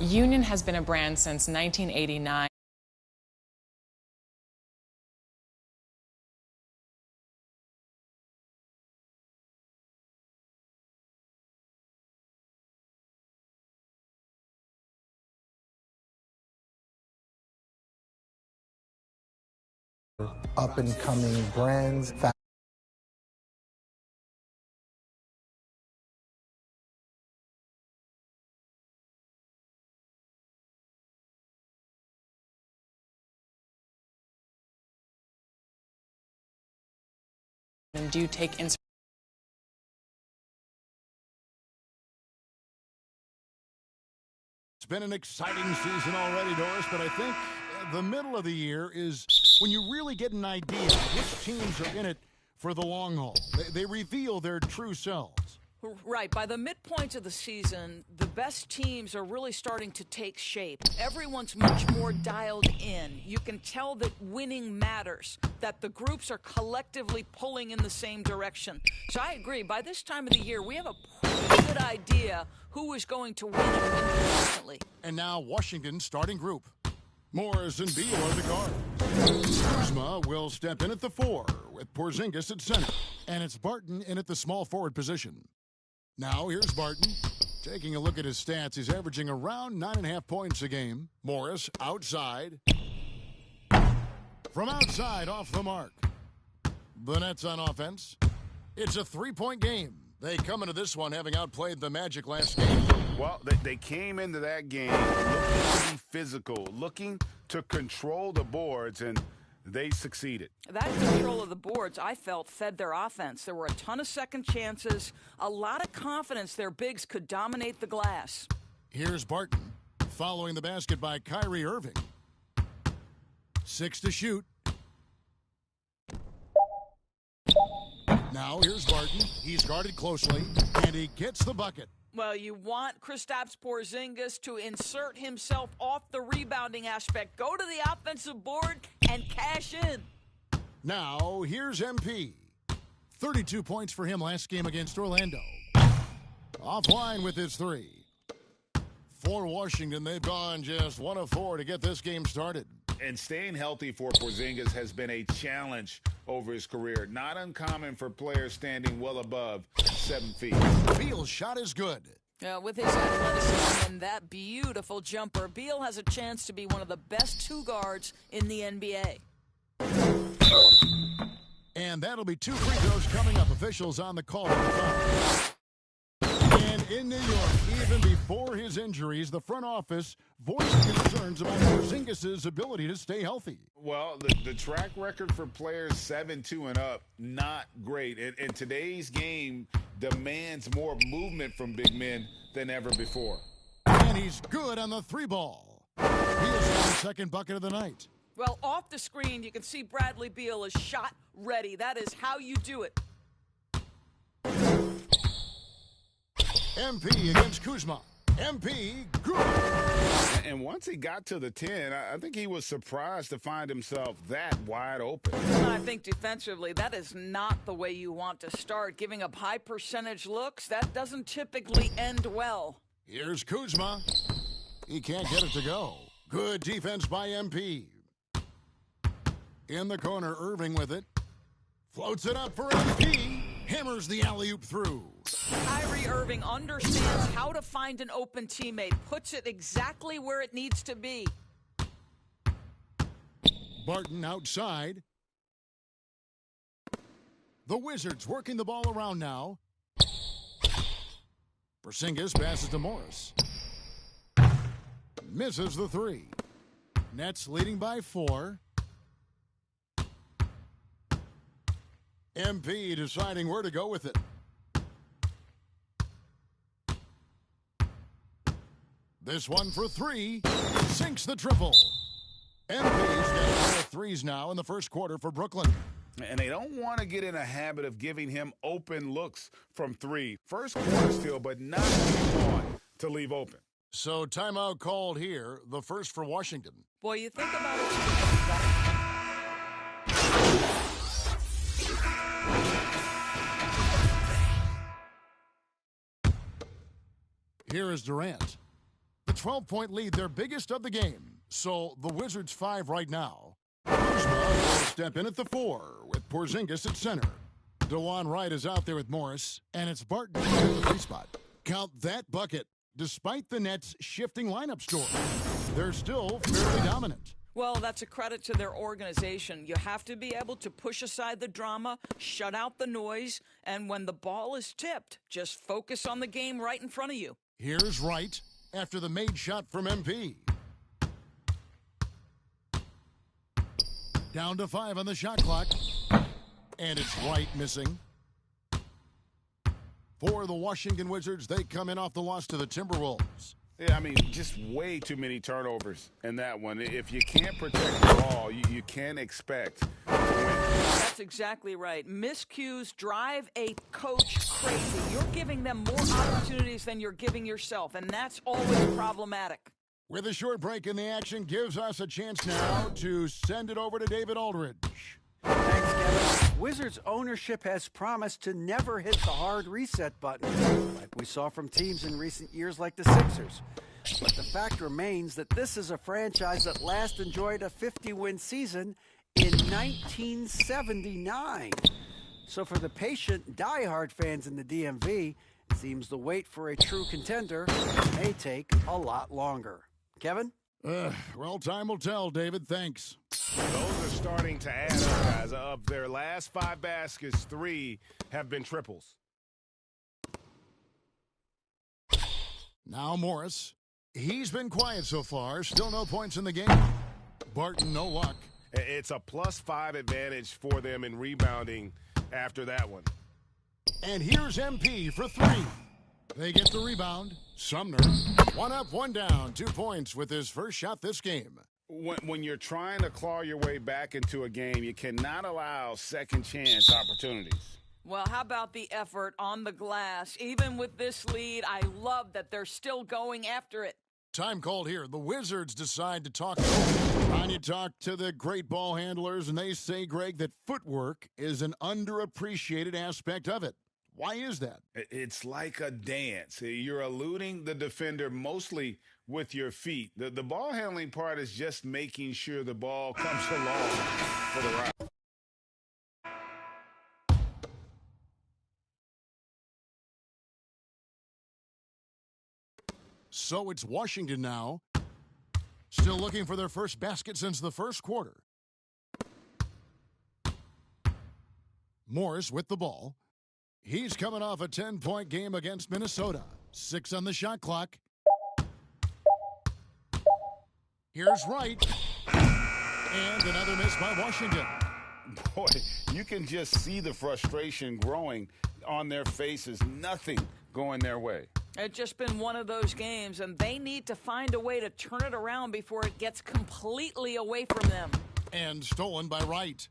Union has been a brand since 1989. Up-and-coming brands. And do take inspiration. It's been an exciting season already, Doris, but I think the middle of the year is when you really get an idea which teams are in it for the long haul. They reveal their true selves. Right. By the midpoint of the season, the best teams are really starting to take shape. Everyone's much more dialed in. You can tell that winning matters, that the groups are collectively pulling in the same direction. So I agree. By this time of the year, we have a pretty good idea who is going to win and win consistently. And now Washington's starting group. Morris and Beal are the guards. Kuzma will step in at the 4 with Porzingis at center. And it's Barton in at the small forward position. Now here's Barton. Taking a look at his stats, he's averaging around 9.5 points a game. Morris outside. From outside, off the mark. The Nets on offense. It's a 3-point game. They come into this one having outplayed the Magic last game. Well, they came into that game looking to be physical, looking to control the boards, and they succeeded. That control of the boards, I felt, fed their offense. There were a ton of second chances, a lot of confidence their bigs could dominate the glass. Here's Barton, following the basket by Kyrie Irving. 6 to shoot. Now here's Barton. He's guarded closely, and he gets the bucket. Well, you want Kristaps Porzingis to insert himself off the rebounding aspect, go to the offensive board, and cash in. Now, here's MP. 32 points for him last game against Orlando. Offline with his 3. For Washington, they've gone just 1 of 4 to get this game started. And staying healthy for Porzingis has been a challenge over his career. Not uncommon for players standing well above 7 feet. Beal's shot is good. With his athleticism and that beautiful jumper, Beal has a chance to be one of the best 2 guards in the NBA. And that'll be 2 free throws coming up. Officials on the call at the top. And in New York, even before his injuries, the front office voiced concerns about Porzingis' ability to stay healthy. Well, the track record for players 7-2 and up, not great. And today's game demands more movement from big men than ever before. And he's good on the 3-ball. He is the second bucket of the night. Well, off the screen, you can see Bradley Beal is shot ready. That is how you do it. MP against Kuzma. MP, good. And once he got to the 10, I think he was surprised to find himself that wide open. I think defensively, that is not the way you want to start. Giving up high percentage looks, that doesn't typically end well. Here's Kuzma. He can't get it to go. Good defense by MP. In the corner, Irving with it. Floats it up for MP. Hammers the alley-oop through. Kyrie Irving understands how to find an open teammate, puts it exactly where it needs to be. Barton outside. The Wizards working the ball around now. Porzingis passes to Morris. Misses the 3. Nets leading by 4. MP deciding where to go with it. This one for 3. Sinks the triple. MP's got 4 threes now in the first quarter for Brooklyn. And they don't want to get in a habit of giving him open looks from 3. First quarter still, but not on to leave open. So timeout called here, the first for Washington. Boy, you think about it. Here is Durant. The 12-point lead, their biggest of the game. So the Wizards 5 right now. Kuzma will step in at the 4 with Porzingis at center. DeJuan Wright is out there with Morris, and it's Barton at the 3 spot. Count that bucket. Despite the Nets' shifting lineup story, they're still fairly dominant. Well, that's a credit to their organization. You have to be able to push aside the drama, shut out the noise, and when the ball is tipped, just focus on the game right in front of you. Here's Wright after the made shot from MP. Down to 5 on the shot clock. And it's Wright missing. For the Washington Wizards, they come in off the loss to the Timberwolves. Yeah, I mean, just way too many turnovers in that one. If you can't protect the ball, you can't expect to win. That's exactly right. Miscues drive a coach crazy. You're giving them more opportunities than you're giving yourself, and that's always problematic. With a short break in the action, gives us a chance now to send it over to David Aldridge. Thanks, Kevin. Wizards ownership has promised to never hit the hard reset button, like we saw from teams in recent years like the Sixers. But the fact remains that this is a franchise that last enjoyed a 50-win season in 1979. So for the patient, diehard fans in the DMV, it seems the wait for a true contender may take a lot longer. Kevin? Well, time will tell, David. Thanks. Those are starting to add up, guys. Of their last 5 baskets, 3 have been triples. Now Morris. He's been quiet so far. Still no points in the game. Barton, no luck. It's a +5 advantage for them in rebounding after that one. And here's MP for 3. They get the rebound. Sumner, 1 up, 1 down, 2 points with his first shot this game. When you're trying to claw your way back into a game, you cannot allow second chance opportunities. Well, how about the effort on the glass? Even with this lead, I love that they're still going after it. Time called here. The Wizards decide to talk. And you talk to the great ball handlers, and they say, Greg, that footwork is an underappreciated aspect of it. Why is that? It's like a dance. You're eluding the defender mostly with your feet. The ball handling part is just making sure the ball comes along for the right. So it's Washington now. Still looking for their first basket since the first quarter. Morris with the ball. He's coming off a 10-point game against Minnesota. 6 on the shot clock. Here's Wright. And another miss by Washington. Boy, you can just see the frustration growing on their faces. Nothing going their way. It's just been one of those games, and they need to find a way to turn it around before it gets completely away from them. And stolen by Wright.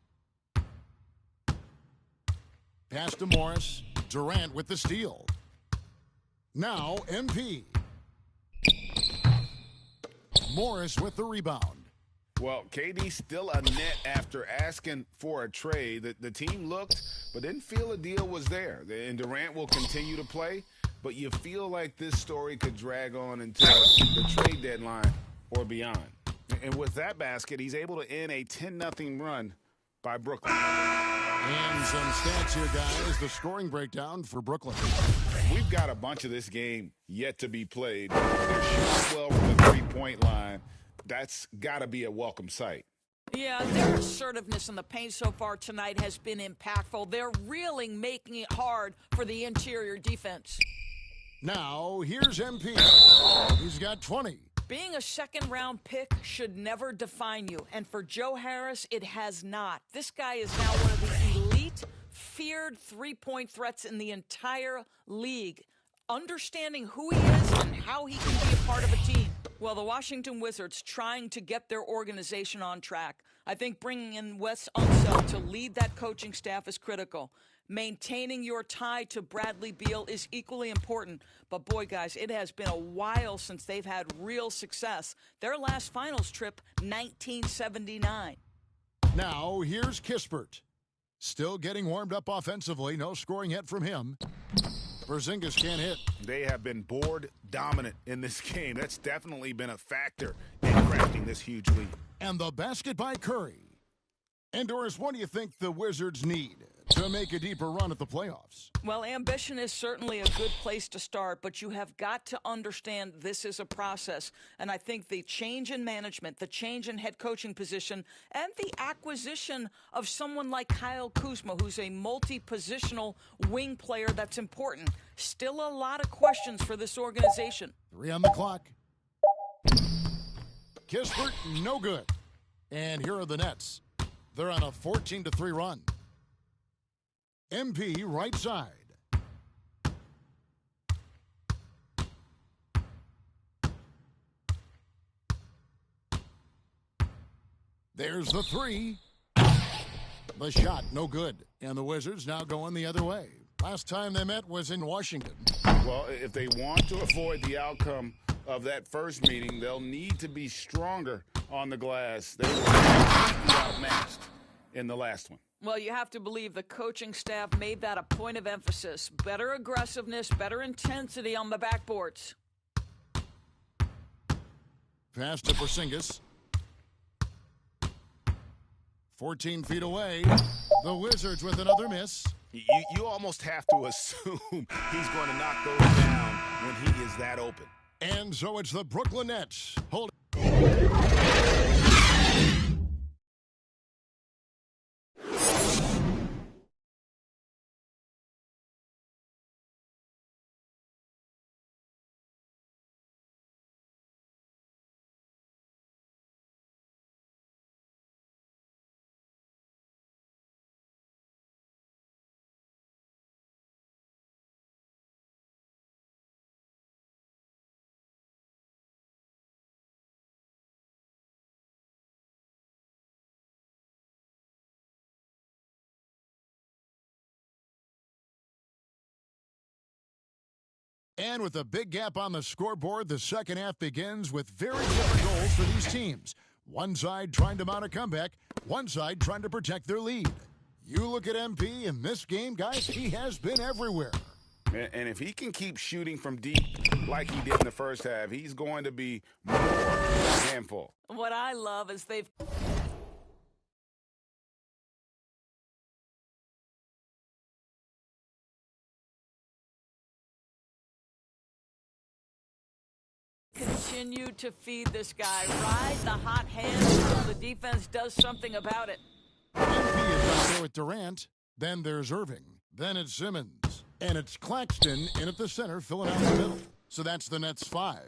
Pass to Morris. Durant with the steal. Now MP. Morris with the rebound. Well, KD still a net after asking for a trade. The team looked but didn't feel a deal was there. And Durant will continue to play, but you feel like this story could drag on until the trade deadline or beyond. And with that basket, he's able to end a 10-0 run by Brooklyn. And some stats here, guys. The scoring breakdown for Brooklyn. We've got a bunch of this game yet to be played. They're shooting well from the three-point line. That's got to be a welcome sight. Yeah, their assertiveness in the paint so far tonight has been impactful. They're really making it hard for the interior defense. Now, here's MP. He's got 20. Being a second-round pick should never define you, and for Joe Harris, it has not. This guy is now one of the elite, feared three-point threats in the entire league. Understanding who he is and how he can be a part of a team. Well, the Washington Wizards trying to get their organization on track. I think bringing in Wes Unseld to lead that coaching staff is critical. Maintaining your tie to Bradley Beal is equally important. But boy, guys, it has been a while since they've had real success. Their last finals trip, 1979. Now, here's Kispert. Still getting warmed up offensively. No scoring yet from him. Porzingis can't hit. They have been board dominant in this game. That's definitely been a factor in crafting this huge lead. And the basket by Curry. And Doris, what do you think the Wizards need to make a deeper run at the playoffs? Well, ambition is certainly a good place to start, but you have got to understand this is a process. And I think the change in management, the change in head coaching position, and the acquisition of someone like Kyle Kuzma, who's a multi-positional wing player, that's important. Still a lot of questions for this organization. 3 on the clock. Kispert, no good. And here are the Nets. They're on a 14-3 run. MP right side. There's the three. The shot, no good. And the Wizards now going the other way. Last time they met was in Washington. Well, if they want to avoid the outcome of that first meeting, they'll need to be stronger on the glass. They were completely outmatched in the last one. Well, you have to believe the coaching staff made that a point of emphasis. Better aggressiveness, better intensity on the backboards. Pass to Porzingis. 14 feet away. The Wizards with another miss. You almost have to assume he's going to knock those down when he is that open. And so it's the Brooklyn Nets holding. And with a big gap on the scoreboard, the second half begins with very different goals for these teams. One side trying to mount a comeback, one side trying to protect their lead. You look at MP in this game, guys, he has been everywhere. And if he can keep shooting from deep like he did in the first half, he's going to be more than a handful. What I love is they've continue to feed this guy. Ride the hot hand until the defense does something about it. MP is out there with Durant. Then there's Irving. Then it's Simmons. And it's Claxton in at the center, filling out the middle. So that's the Nets 5.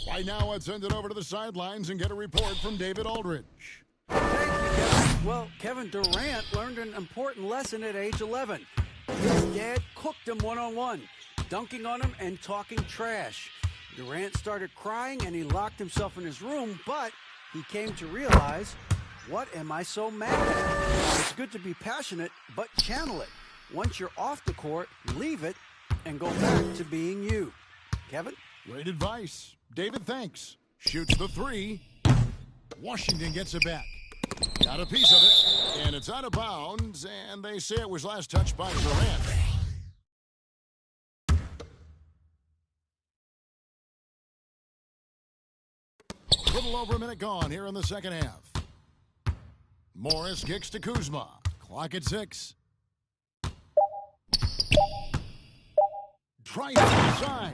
Right now, let's send it over to the sidelines and get a report from David Aldridge. Thank you, Kevin. Well, Kevin Durant learned an important lesson at age 11. His dad cooked him one-on-one, dunking on him and talking trash. Durant started crying and he locked himself in his room, but he came to realize, what am I so mad at? It's good to be passionate, but channel it. Once you're off the court, leave it and go back to being you. Kevin? Great advice. David, thanks. Shoots the three. Washington gets it back. Got a piece of it, and it's out of bounds, and they say it was last touched by Durant. A little over a minute gone here in the second half. Morris kicks to Kuzma. Clock at 6. Tries to inside.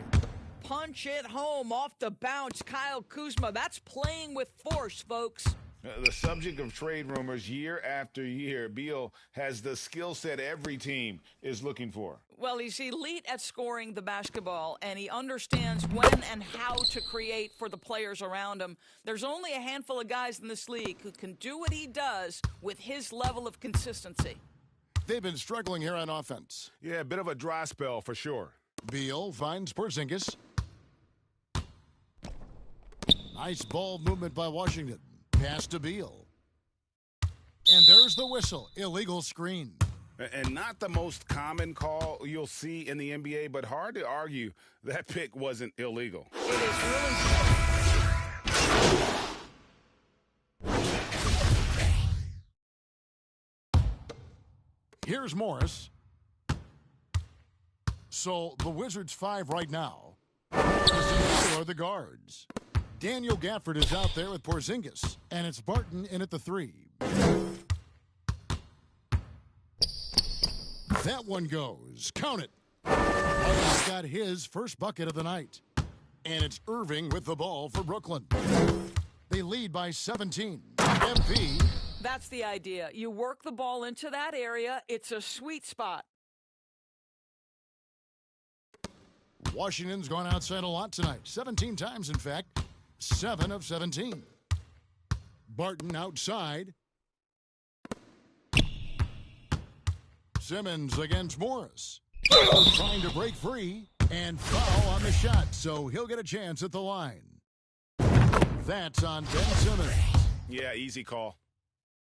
Punch it home off the bounce. Kyle Kuzma. That's playing with force, folks. The subject of trade rumors year after year, Beal has the skill set every team is looking for. Well, he's elite at scoring the basketball, and he understands when and how to create for the players around him. There's only a handful of guys in this league who can do what he does with his level of consistency. They've been struggling here on offense. Yeah, a bit of a dry spell for sure. Beal finds Porzingis. Nice ball movement by Washington. Pass to Beal. And there's the whistle. Illegal screen. And not the most common call you'll see in the NBA, but hard to argue that pick wasn't illegal. It is really... Here's Morris. So the Wizards 5 right now. Are the guards. Daniel Gafford is out there with Porzingis, and it's Barton in at the 3. That one goes. Count it. Barton's got his first bucket of the night. And it's Irving with the ball for Brooklyn. They lead by 17. MP. That's the idea. You work the ball into that area. It's a sweet spot. Washington's gone outside a lot tonight. 17 times, in fact. 7 of 17. Barton outside. Simmons against Morris. Trying to break free and foul on the shot, so he'll get a chance at the line. That's on Ben Simmons. Yeah, easy call.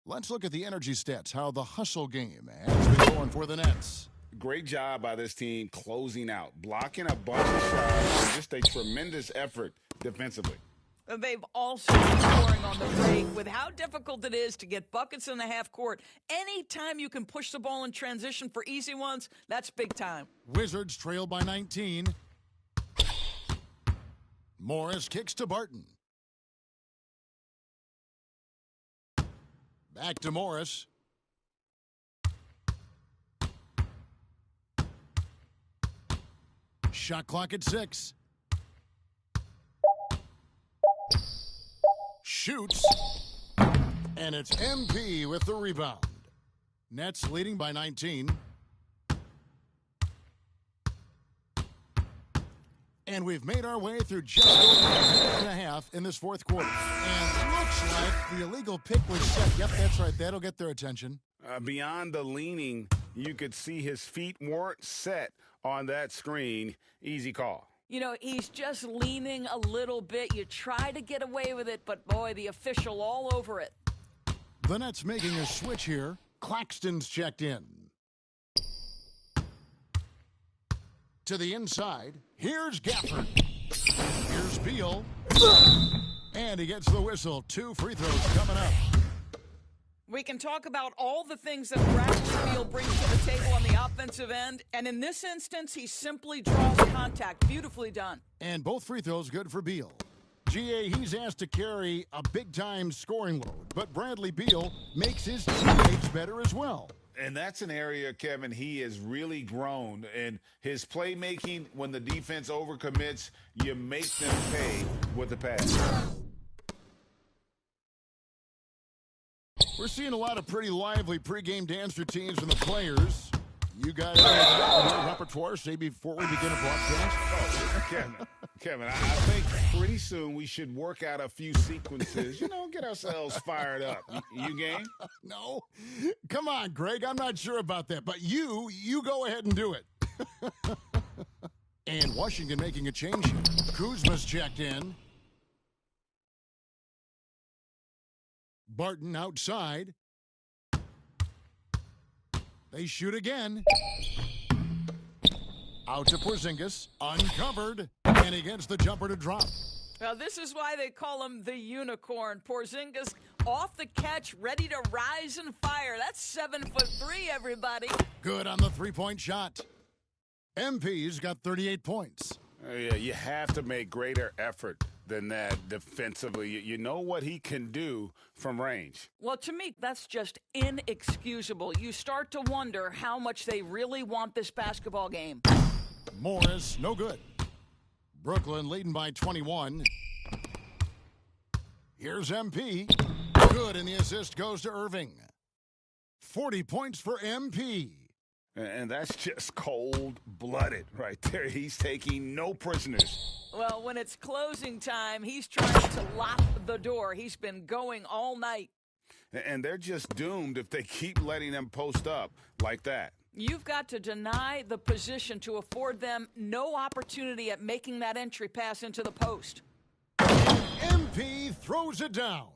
Let's look at the energy stats, how the hustle game has been going for the Nets. Great job by this team closing out, blocking a bunch of shots, and just a tremendous effort defensively. They've also been scoring on the break with how difficult it is to get buckets in the half court. Anytime you can push the ball in transition for easy ones, that's big time. Wizards trail by 19. Morris kicks to Barton. Back to Morris. Shot clock at 6. Shoots. And it's MP with the rebound. Nets leading by 19. And we've made our way through just over a minute and a half in this fourth quarter. And it looks like the illegal pick was set. Yep, that's right. That'll get their attention. Beyond the leaning, you could see his feet weren't set on that screen. Easy call. You know, he's just leaning a little bit. You try to get away with it, but boy, the official all over it. The Nets making a switch here. Claxton's checked in. To the inside. Here's Gafford. Here's Beal. And he gets the whistle. 2 free throws coming up. We can talk about all the things that Bradley Beal brings to the table on the offensive end, and in this instance, he simply draws contact. Beautifully done. And both free throws good for Beal. GA, he's asked to carry a big-time scoring load, but Bradley Beal makes his teammates better as well. And that's an area, Kevin, he has really grown. And his playmaking, when the defense overcommits, you make them pay with the pass. We're seeing a lot of pretty lively pregame dance routines from the players. You guys have a repertoire, say, before we begin a broadcast? Oh, Kevin, I think pretty soon we should work out a few sequences, get ourselves fired up. You game? No. Come on, Greg. I'm not sure about that. But you go ahead and do it. And Washington making a change here. Kuzma's checked in. Barton outside. They shoot again. Out to Porzingis. Uncovered. And he gets the jumper to drop. Now, this is why they call him the unicorn. Porzingis off the catch, ready to rise and fire. That's 7'3", everybody. Good on the three-point shot. MP's got 38 points. Yeah, you have to make greater effort than that defensively. You know what he can do from range. Well, to me, that's just inexcusable. You start to wonder how much they really want this basketball game. Morris, no good. Brooklyn leading by 21. Here's MP. Good, and the assist goes to Irving. 40 points for MP. And that's just cold-blooded right there. He's taking no prisoners. Well, when it's closing time, he's trying to lock the door. He's been going all night. And they're just doomed if they keep letting them post up like that. You've got to deny the position to afford them no opportunity at making that entry pass into the post. MP throws it down.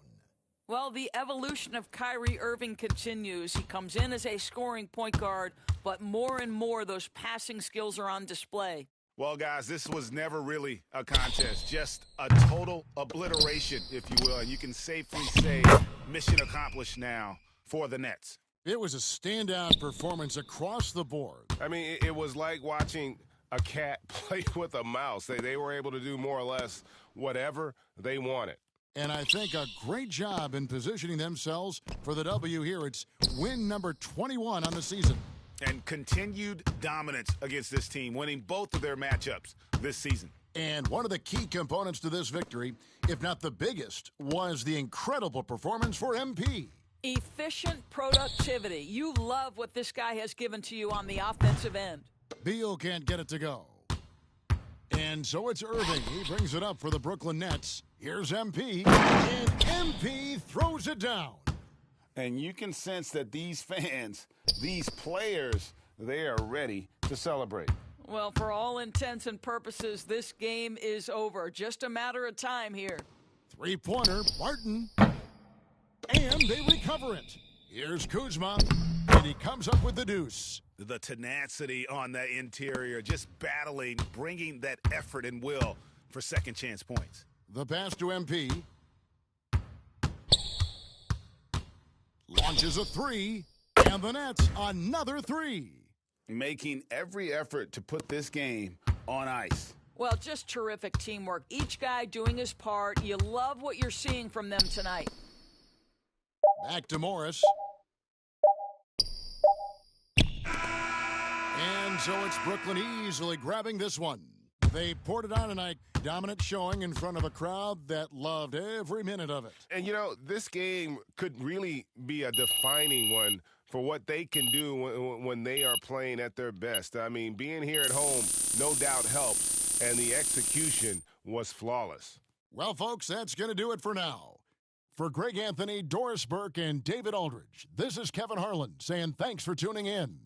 Well, the evolution of Kyrie Irving continues. He comes in as a scoring point guard, but more and more those passing skills are on display. Well, guys, this was never really a contest, just a total obliteration, if you will. And you can safely say mission accomplished now for the Nets. It was a standout performance across the board. I mean, it was like watching a cat play with a mouse. They were able to do more or less whatever they wanted. And I think a great job in positioning themselves for the W here. It's win number 21 on the season. And continued dominance against this team, winning both of their matchups this season. And one of the key components to this victory, if not the biggest, was the incredible performance for MP. Efficient productivity. You love what this guy has given to you on the offensive end. Beal can't get it to go. And so it's Irving. He brings it up for the Brooklyn Nets. Here's MP, and MP throws it down. And you can sense that these fans, these players, they are ready to celebrate. Well, for all intents and purposes, this game is over. Just a matter of time here. Three-pointer, Barton. And they recover it. Here's Kuzma, and he comes up with the deuce. The tenacity on that interior, just battling, bringing that effort and will for second chance points. The pass to MP. Launches a three, and the Nets another three. Making every effort to put this game on ice. Well, just terrific teamwork. Each guy doing his part. You love what you're seeing from them tonight. Back to Morris. And so it's Brooklyn easily grabbing this one. They poured it on tonight. Dominant showing in front of a crowd that loved every minute of it. And, you know, this game could really be a defining one for what they can do when they are playing at their best. I mean, being here at home no doubt helps, and the execution was flawless. Well, folks, that's going to do it for now. For Greg Anthony, Doris Burke, and David Aldridge, this is Kevin Harlan saying thanks for tuning in.